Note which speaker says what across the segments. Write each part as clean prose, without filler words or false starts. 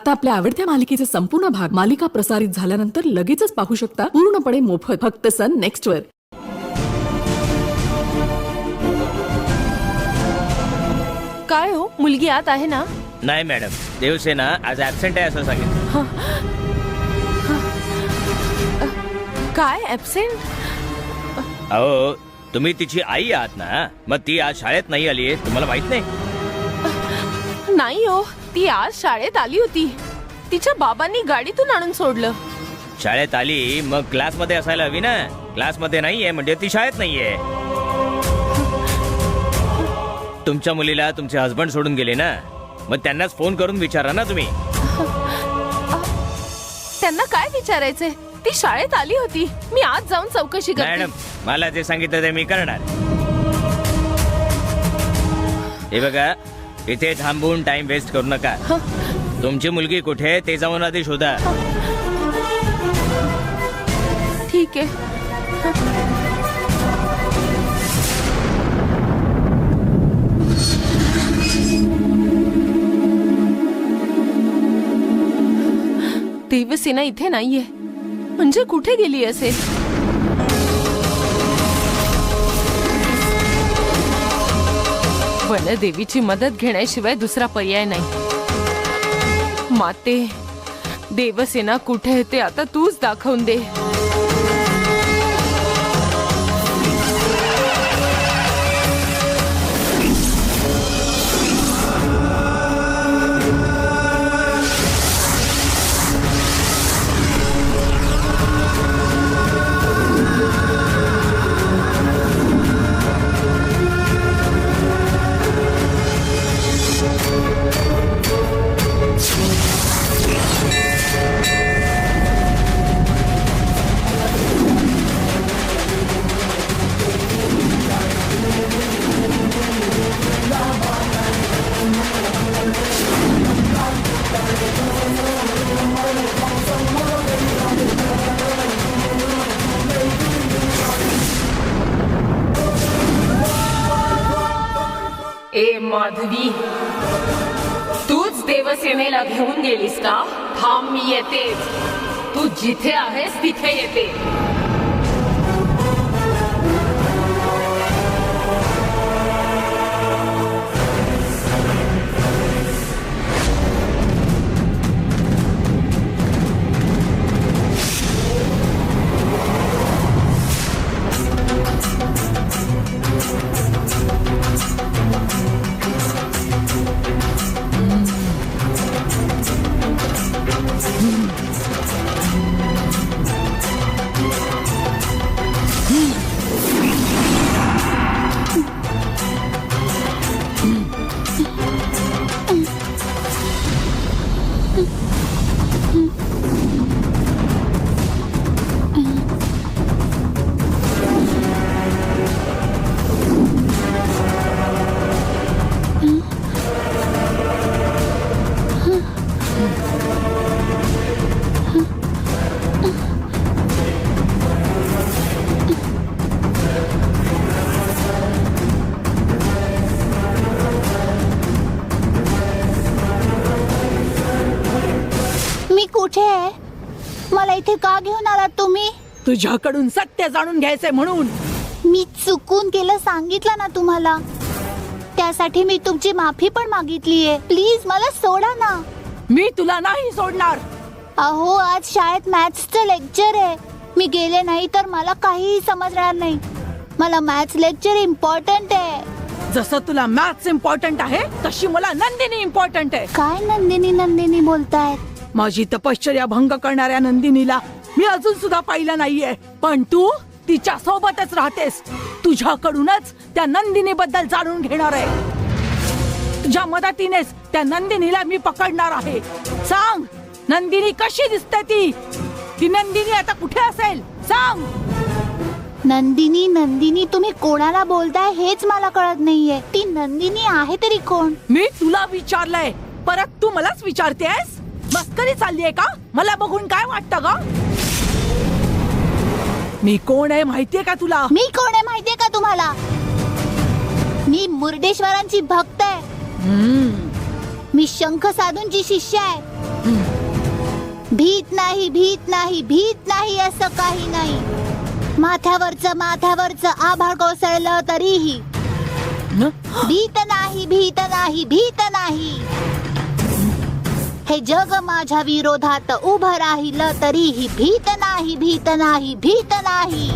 Speaker 1: आता आपल्या आवडत्या मालिकेचे संपूर्ण भाग मालिका प्रसारित झाल्यानंतर लगेचच पाहू शकता पूर्णपणे मोफत फक्त सन नेक्स्ट वर.
Speaker 2: काय हो, मुलगी आत आहे ना?
Speaker 3: नाही मॅडम, देवसेना आज ऍबसेंट आहे असं सांगितलं.
Speaker 2: काय ऍबसेंट?
Speaker 3: अहो, तुम्ही तिची आई आहात ना, मग ती आज शाळेत नाही आली आहे तुम्हाला माहित नाही?
Speaker 2: नाही हो, ती आज शाळेत आली होती. तिच्या बाबांनी गाडीतून आणून सोडलं.
Speaker 3: शाळेत आली मग क्लासमध्ये असायला हवी ना. क्लासमध्ये नाहीये म्हणजे ती शाळेत नाहीये. तुमच्या मुलीला तुमचे हस्बंड सोडून गेले ना, मग त्यांनाच फोन करून विचारा ना तुम्ही.
Speaker 2: त्यांना काय विचारायचंय? ती शाळेत आली होती. मी आज जाऊन चौकशी करते.
Speaker 3: मॅडम, मला जे सांगितलं ते मी करणार. हे बघा, इथे थांबून टाइम वेस्ट करू नका. तुमची मुलगी कुठे ते जाऊन आधी शोधा.
Speaker 2: ठीक आहे. देवसेना इथे नाहीये, म्हणजे कुठे गेली असेल? वनदेवीची मदत घेण्याशिवाय दुसरा पर्याय नाही. माते, देवसेना कुठे आहे ते आता तूच दाखवून दे. ए माधवी, तूच देवसेनेला घेऊन गेलीस का? थांब, मी येतेच. तू जिथे आहेस तिथे येते.
Speaker 4: कुठे आहे? मला इथे का घेऊन आलात तुम्ही?
Speaker 1: तुझ्याकडून सत्य जाणून घ्यायचंय म्हणून.
Speaker 4: मी चुकून केलं सांगितलं ना तुम्हाला. त्यासाठी मी तुमची माफी पण मागितलीये. प्लीज मला सोडा ना.
Speaker 1: मी तुला नाही सोडणार.
Speaker 4: अहो, आज शाळेत मॅथ्सचं लेक्चर आहे. मी गेले नाही तर मला काहीही समजणार नाही. मला मॅथ्स लेक्चर इम्पॉर्टंट आहे.
Speaker 1: जसं तुला मॅथ्स इम्पॉर्टंट आहे तशी मला नंदिनी इम्पॉर्टंट आहे.
Speaker 4: काय नंदिनी नंदिनी बोलतायत?
Speaker 1: माझी तपश्चर्या भंग करणाऱ्या नंदिनीला मी अजून सुद्धा पाहिलं नाहीये, पण तू तिच्या सोबतच राहतेस. तुझ्याकडूनच त्या नंदिनी बद्दल जाणून घेणार आहे. तुझ्या मदतीनेच त्या नंदिनीला मी पकडणार आहे. सांग, नंदिनी कशी दिसते? ती नंदिनी आता कुठे असेल? सांग.
Speaker 4: नंदिनी नंदिनी तुम्ही कोणाला बोलताय हेच मला कळत नाहीये. ती नंदिनी आहे तरी कोण?
Speaker 1: मी तुला विचारलंय, परत तू मलाच विचारतेस? मस्करी चाललीये का? मला बघून काय वाटतं ग? मी कोण आहे माहितीये का तुला?
Speaker 4: मी कोण आहे माहितीये का तुम्हाला? मी मुर्डेश्वरांची भक्त आहे. मी शंख साधूंची शिष्य आहे. भीत नाही, भीत नाही, भीत नाही, असं काही नाही. माथ्यावरचं आभाळ कोसळलं तरीही भीत नाही, भीत नाही, भीत नाही. हे जग माझ्या विरोधात उभं राहिलं तरीही भीत नाही, भीत नाही, भीत नाही.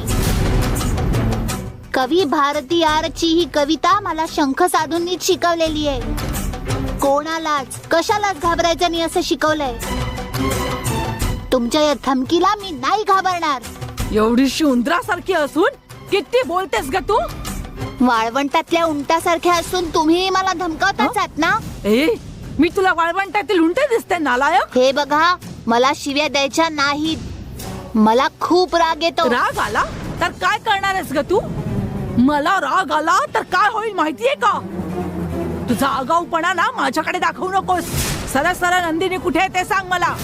Speaker 4: कवी भारतीयारची ही कविता मला शंख साधूंनी शिकवलेली आहे. कोणालाच कशालाच घाबरायचं नाही असं शिकवलंय. तुमच्या या धमकीला मी नाही घाबरणार.
Speaker 1: एवढीशी उंदरासारखी असून किती बोलतेस ग तू?
Speaker 4: वाळवंटातल्या उंटासारख्या असून तुम्ही मला धमकावताच आहात ना.
Speaker 1: ए, मी तुला वाळवंटातील उंटे दिसते नालायक?
Speaker 4: हे बघा, मला शिव्या द्यायच्या नाहीत. मला खूप राग येतो.
Speaker 1: राग आला तर काय करणार आहेस ग तू? मला राग आला तर काय होईल माहितीये का? तुझा आगाऊपणा ना माझ्याकडे दाखवू नकोस. सरळ सरळ नंदिनी कुठे आहे ते सांग मला.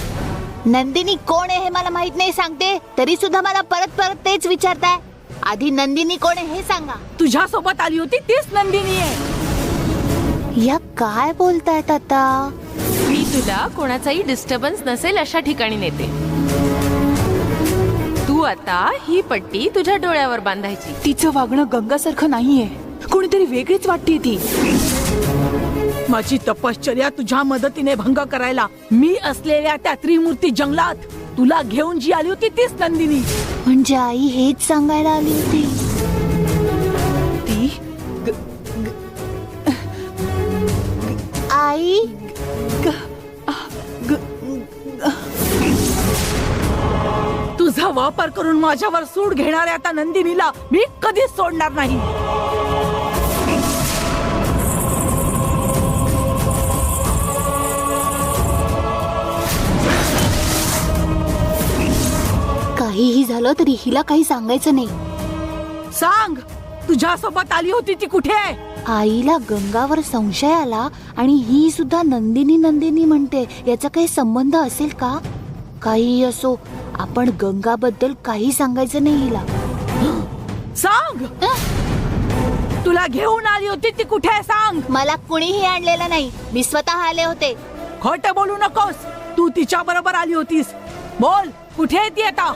Speaker 4: नंदिनी कोण आहे हे मला माहित नाही सांगते, तरी सुद्धा मला परत परत तेच विचारताय. आधी नंदिनी कोण आहे हे सांगा.
Speaker 1: तुझ्या सोबत आली होती तीच नंदिनी आहे.
Speaker 4: या काय बोलतायत आता?
Speaker 2: मी तुला कोणाचाही डिस्टर्बन्स नसेल अशा ठिकाणी नेते. तू आता ही पट्टी तुझ्या डोळ्यावर बांधायची.
Speaker 5: तिचं वागणं गंगासारखं नाहीये, कोणीतरी वेगळीच वाटते ती.
Speaker 1: माझी तपश्चर्या तुझ्या मदतीने भंग करायला मी असलेल्या त्या त्रिमूर्ती जंगलात तुला घेऊन जी आली होती तीच नंदिनी.
Speaker 4: म्हणजे आई हेच सांगायला आली होती.
Speaker 5: ती
Speaker 4: आई
Speaker 1: तुझा वापर करून माझ्यावर सूड घेणाऱ्या त्या नंदिनीला मी कधीच सोडणार नाही.
Speaker 4: काहीही झालं तरी हिला काही सांगायचं नाही.
Speaker 1: सांग, तुझ्या सोबत आली होती ती कुठे आहे?
Speaker 4: आईला गंगावर संशय आला आणि ही सुद्धा नंदिनी नंदिनी म्हणते. याचा काही संबंध असेल का? काही असो, आपण गंगाबद्दल काही सांगायचं नाही हिला.
Speaker 1: सांग, तुला घेऊन आली होती ती कुठे आहे सांग.
Speaker 4: मला कुणीही आणलेलं नाही, मी स्वतः आले होते.
Speaker 1: खोटं बोलू नकोस. तू तिच्या बरोबर आली होतीस. बोल, कुठे आहे ती आता?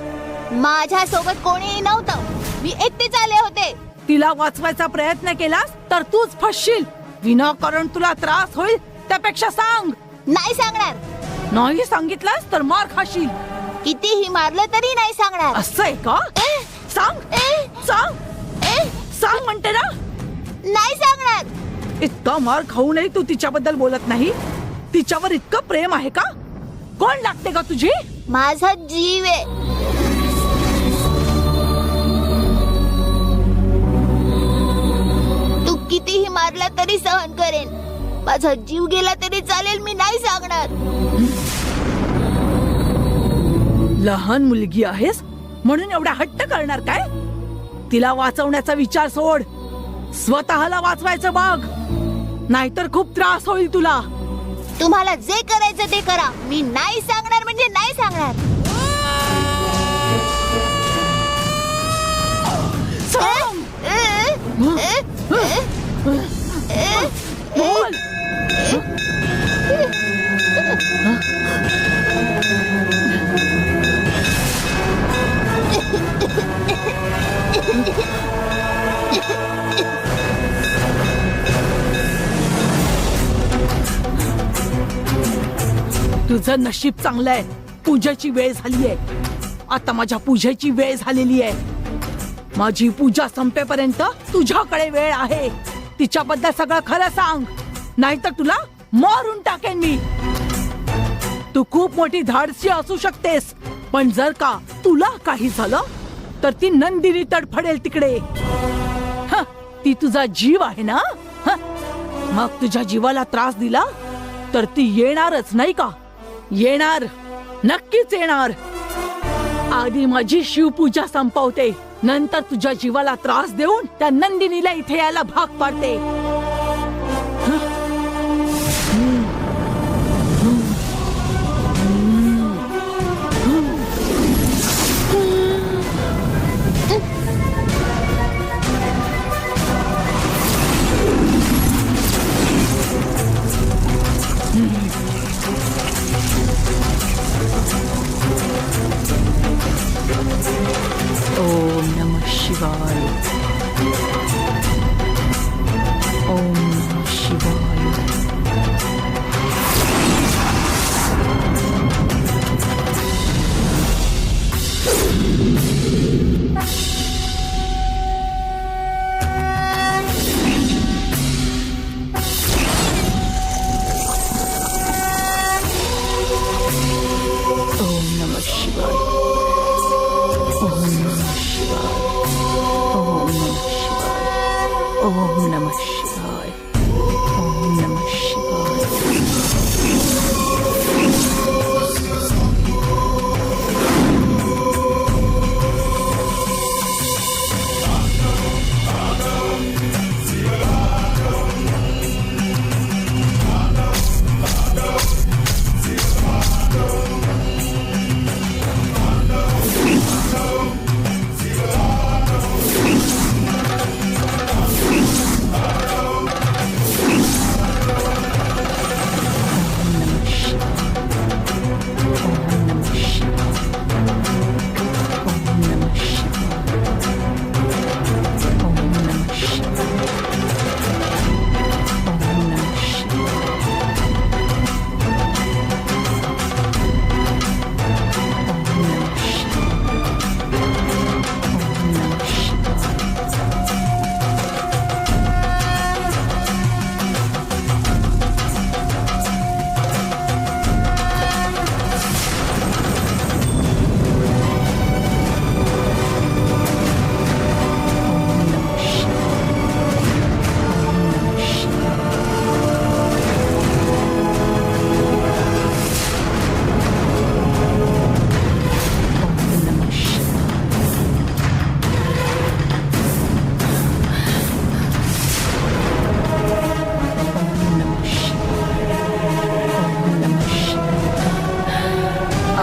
Speaker 4: माझ्या सोबत कोणीही नव्हतं, मी एकटेच आले होते.
Speaker 1: तिला वाचवायचा प्रयत्न केलास तर तूच फसशील. विनाकारण तुला त्रास होईल त्यापेक्षा सांग.
Speaker 4: नाही सांगणार.
Speaker 1: नाही सांगितलंस तर मार खाशील.
Speaker 4: कितीही मारलं तरी नाही सांगणार.
Speaker 1: असं आहे का? सांग, सांग, सांग म्हणते ना.
Speaker 4: नाही सांगणार.
Speaker 1: इतका मार खाऊनही तू तिच्याबद्दल बोलत नाही. तिच्यावर इतकं प्रेम आहे का? कोण लागते का तुझी?
Speaker 4: माझा जीव आहे. तू कितीही मारला तरी सहन करेन. माझा जीव गेला तरी चालेल, मी नाही सांगणार.
Speaker 1: लहान मुलगी आहेस म्हणून एवढा हट्ट करणार काय? तिला वाचवण्याचा विचार सोड. स्वतःला वाचवायचं बघ, नाहीतर खूप त्रास होईल तुला.
Speaker 4: तुम्हाला जे करायचं ते करा, मी नाही सांगणार म्हणजे नाही सांगणार.
Speaker 1: सांग. बोल. तुझं नशीब चांगलं आहे. पूजेची वेळ झालीये. आता माझ्या पूजेची वेळ झालेली आहे. माझी पूजा संपेपर्यंत तुझ्याकडे वेळ आहे. तिच्याबद्दल सगळं खरं सांग, नाहीतर तुला मारून टाकेन मी. तू खूप मोठी धाडसी असू शकतेस, पण जर का तुला काही झालं तर ती नंदिनी तडफडेल तिकडे. ती तुझा जीव आहे ना. मग तुझ्या जीवाला त्रास दिला तर ती येणारच नाही का? येणार, नक्कीच येणार. आधी माझी शिवपूजा संपवते, नंतर तुझ्या जीवाला त्रास देऊन त्या नंदिनीला इथे यायला भाग पाडते. शिवाय. ओम नमः शिवाय. ओम नमः शिवाय. ओम नमः शिवाय. ओम नमः शिवाय. ओम नमः शिवाय.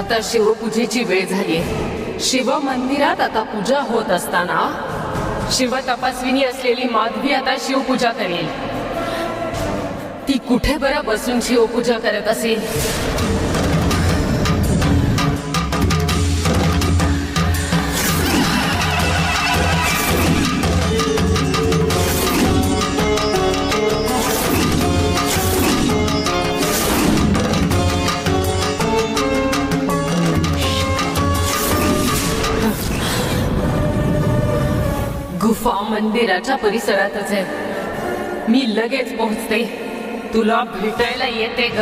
Speaker 2: आता शिवपूजेची वेळ झालीये. शिव मंदिरात आता पूजा होत असताना शिव तपस्विनी असलेली माधवी आता शिवपूजा करेल. ती कुठे बरं बसून शिवपूजा करत असेल? गुफा मंदिराच्या परिसरातच आहे. मी लगेच पोहोचते. तुला भेटायला येते ग.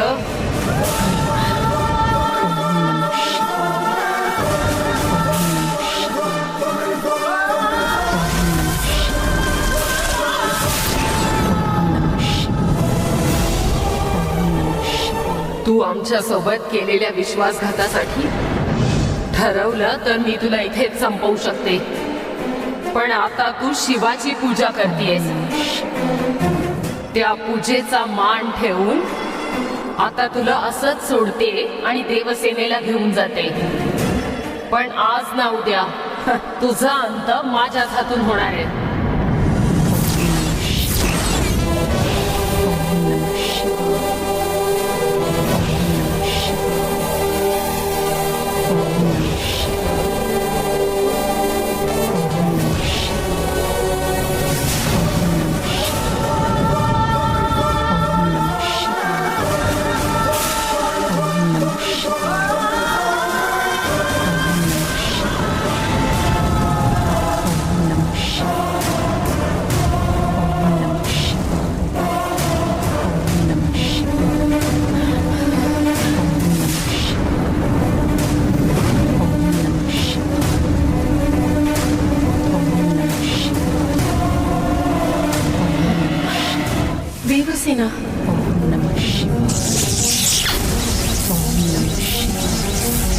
Speaker 2: तू आमच्या सोबत केलेल्या विश्वासघातासाठी ठरवलं तर मी तुला इथेच संपवू शकते. पण आता तू शिवाची पूजा करतेस. त्या पूजेचा मान ठेवून आता तुला असंच सोडते आणि देवसेनेला घेऊन जाते. पण आज ना उद्या तुझा अंत माझ्याच हातून होणार आहे. देवसेना.
Speaker 1: ओम नमः शिवाय. ओम नमः शिवाय.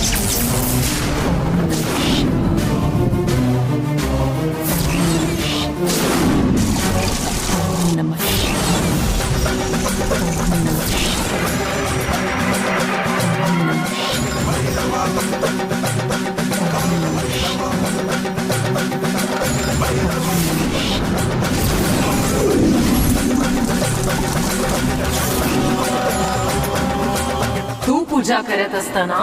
Speaker 1: ओम नमः
Speaker 2: तू पूजा करत असताना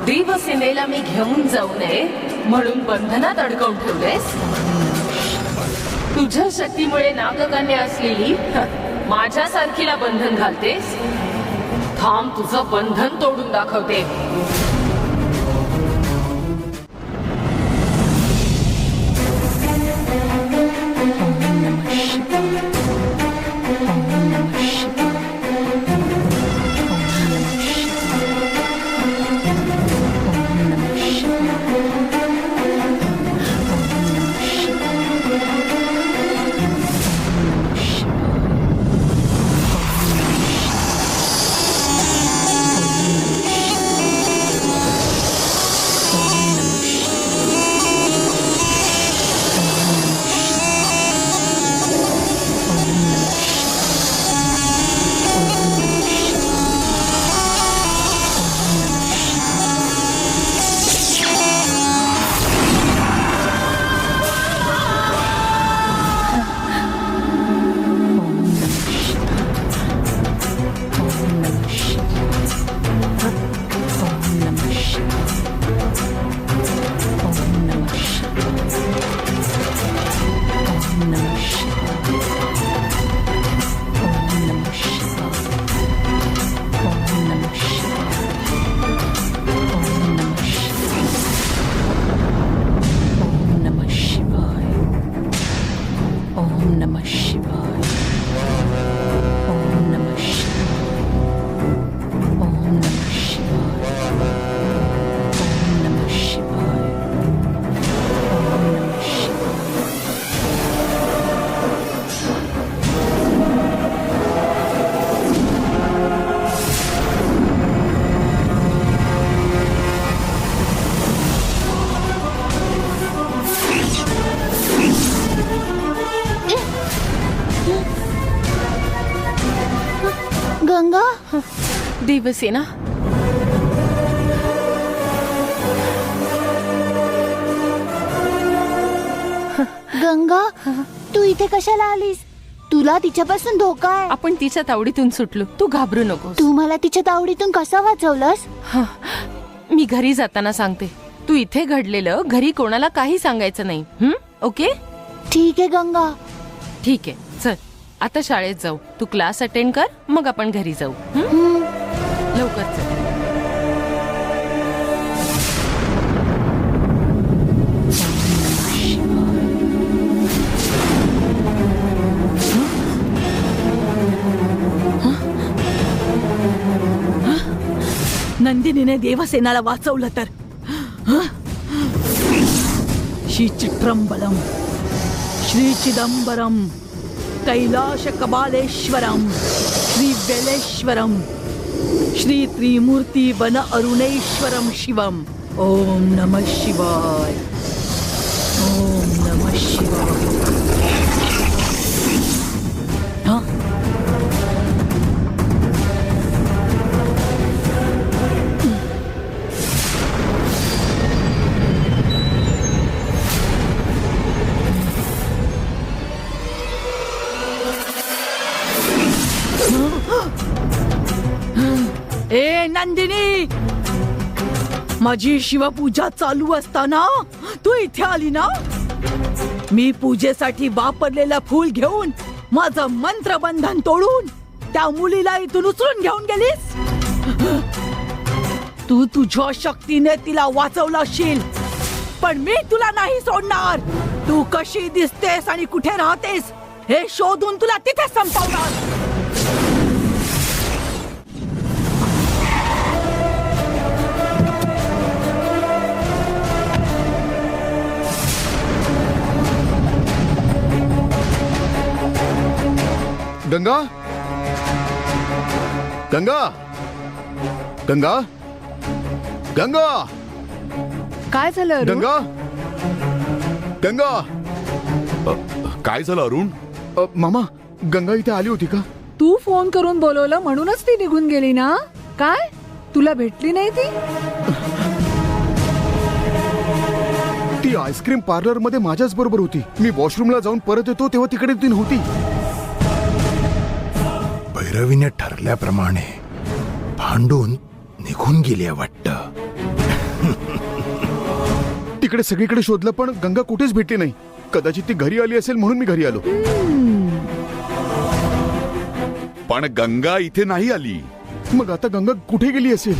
Speaker 2: देवसेनेला मी घेऊन जाऊ नये म्हणून बंधनात अडकवून ठेवलेस? तुझ्या शक्तीमुळे नागकन्या असलेली माझ्या सारखीला बंधन घालतेस? थांब, तुझं बंधन तोडून दाखवते.
Speaker 4: गंगा,
Speaker 5: देवसेना,
Speaker 4: गंगा, तू इथे कशाला आलीस? तुला तिच्यापासून धोका आहे.
Speaker 5: आपण तिच्या तावडीतून सुटलो. तू घाबरू नकोस.
Speaker 4: तू मला तिच्या तावडीतून कसा वाचवलंस?
Speaker 5: मी घरी जाताना सांगते. तू इथे घडलेलं घरी कोणाला काही सांगायचं नाही. ओके?
Speaker 4: ठीक आहे गंगा.
Speaker 5: ठीक आहे, चल आता शाळेत जाऊ. तू क्लास अटेंड कर, मग आपण घरी जाऊ. लवकर चल.
Speaker 1: नंदिनीने देवसेनाला वाचवलं तर श्री चित्रंबरम, श्री चिदंबरम, कैलाश कबालेश्वरम, श्री वेलेश्वरम, श्री त्रिमूर्ती वन अरुणेश्वरम शिवम. ओम नमः शिवाय. ओम नमः शिवाय. हा, ए नंदिनी, माझी शिवपूजा चालू असताना तू इथे आली ना? मी पूजेसाठी वापरलेलं फूल घेऊन माझं मंत्रबंधन तोडून त्या मुलीला इथून उचलून घेऊन गेलीस. तू तुझ्या शक्तीने तिला वाचवलं असशील, पण मी तुला नाही सोडणार. तू कशी दिसतेस आणि कुठे राहतेस हे शोधून तुला तिथे संपवणार.
Speaker 6: गंगा, गंगा, गंगा, गंगा,
Speaker 5: काय झालं अरुण?
Speaker 6: गंगा, गंगा. काय झालं अरुण? मामा, गंगा इथे आली होती का?
Speaker 7: तू फोन करून बोलवलं म्हणूनच ती निघून गेली ना? काय तुला भेटली नाही ती?
Speaker 6: ती आईस्क्रीम पार्लर मध्ये माझ्याच बरोबर होती. मी वॉशरूमला जाऊन परत येतो तेव्हा तिकडे ती नव्हती.
Speaker 8: भैरवीने ठरल्याप्रमाणे भांडून निघून गेली वाटतं.
Speaker 6: ती तिकडे सगळीकडे शोधलं पण गंगा कुठेच भेटली नाही. कदाचित ती घरी आली असेल म्हणून मी घरी आलो. पण गंगा इथे नाही आली. मग आता गंगा कुठे गेली असेल?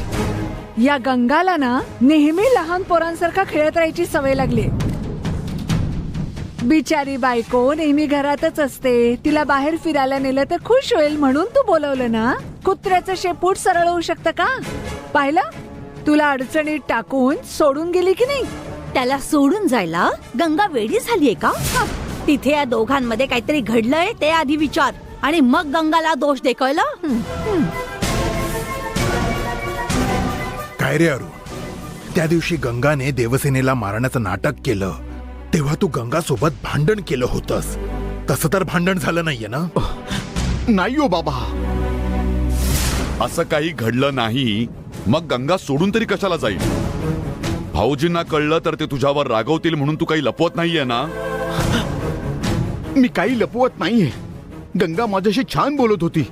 Speaker 7: या गंगाला ना नेहमी लहान पोरांसारखा खेळत राहायची सवय लागली. बिचारी बायको नेहमी घरातच असते. तिला बाहेर फिरायला नेलं तर खुश होईल म्हणून तू बोलवलं ना. कुत्र्याचं शेपूट सरळ होऊ शकतं का? पाहिलं, तुला अडचणीत टाकून सोडून गेली की नाही.
Speaker 1: त्याला सोडून जायला गंगा वेडी झालीये का? तिथे या दोघांमध्ये काहीतरी घडलंय ते आधी विचार आणि मग गंगाला दोष दे, कळलं?
Speaker 8: काय रे अरुण, त्या दिवशी गंगाने देवसेनेला मारण्याचं नाटक केलं तेव्हा तू गंगा सोबत भांडण केलं होतंस. तसं तर भांडण झालं नाहीये ना?
Speaker 6: नाही हो बाबा, असं काही घडलं नाही. मग गंगा सोडून तरी कशाला जाईल? भाऊजींना कळलं तर ते तुझ्यावर रागवतील म्हणून तू काही लपवत नाहीये ना? मी काही लपवत नाहीये. गंगा माझ्याशी छान बोलत होती.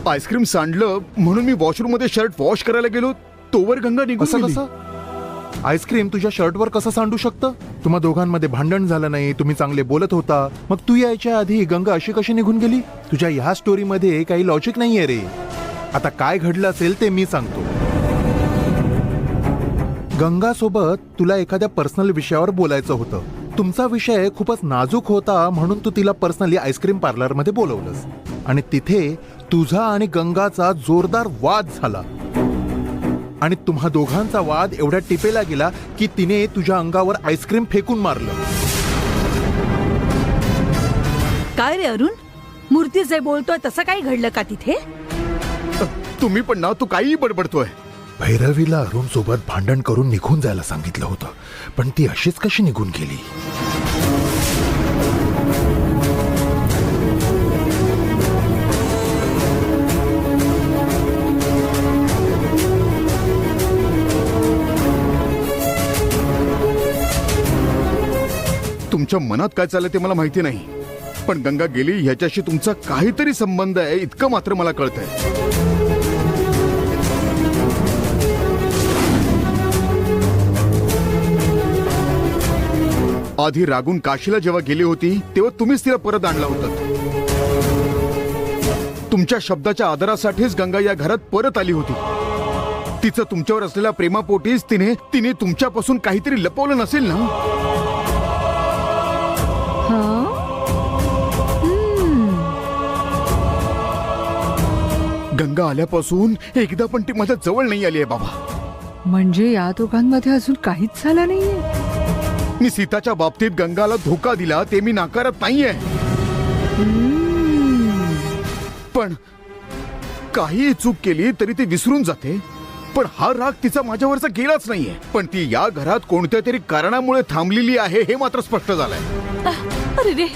Speaker 6: आईस्क्रीम सांडलं म्हणून मी वॉशरूम मध्ये शर्ट वॉश करायला गेलो, तोवर गंगा निघून गेली.
Speaker 8: आईस्क्रीम तुझ्या शर्टवर कसं सांडू शकतं? तुम्हा दोघांमध्ये भांडण झालं नाही, तुम्ही चांगले बोलत होता. मग तू यायच्या आधी गंगा अशी कशी निघून गेली? तुझ्या ह्या स्टोरीमध्ये काही लॉजिक नाहीये रे. आता काय घडलं असेल ते मी सांगतो. गंगा सोबत तुला एखाद्या पर्सनल विषयावर बोलायचं होतं. तुमचा विषय खूपच नाजूक होता म्हणून तू तिला पर्सनली आईस्क्रीम पार्लर मध्ये बोलवलंस आणि तिथे तुझा आणि गंगाचा जोरदार वाद झाला आणि तुम्हा दोघांचा वाद एवढ्या टिपेला गेला की तिने तुझ्या अंगावर आईस्क्रीम फेकून मारलं.
Speaker 1: काय रे अरुण, मूर्ती जे बोलतोय तसं काही घडलं का तिथे?
Speaker 6: तुम्ही पण ना, तू काही बडबडतोय.
Speaker 8: भैरवीला अरुण सोबत भांडण करून निघून जायला सांगितलं होतं, पण ती अशीच कशी निघून गेली?
Speaker 6: तुमच्या मनात काय चाललंय ते मला माहिती नाही, पण गंगा गेली ह्याच्याशी तुमचा काहीतरी संबंध आहे इतकं मात्र मला कळतंय. आधी रागून काशीला जेव्हा गेली होती तेव्हा तुम्हीच तिला परत आणला होता. तुमच्या शब्दाच्या आदरासाठीच गंगा या घरात परत आली होती. तिचं तुमच्यावर असलेल्या प्रेमापोटीच तिने तुमच्यापासून काहीतरी लपवलं नसेल ना? गंगा आल्यापासून एकदा पण ती माझ्या जवळ नाही आली आहे बाबा.
Speaker 7: म्हणजे या दोघांमध्ये अजून काहीच झालं नाहीये.
Speaker 6: मी सीताच्या बाबतीत गंगाला धोका दिला ते मी नाकारत नाहीये, पण काही चूक केली तरी ती विसरून जाते. पण हा राग तिचा माझ्यावरचा गेलाच नाहीये, पण ती या घरात कोणत्या तरी कारणामुळे थांबलेली आहे हे मात्र स्पष्ट झालंय.
Speaker 1: अरे रे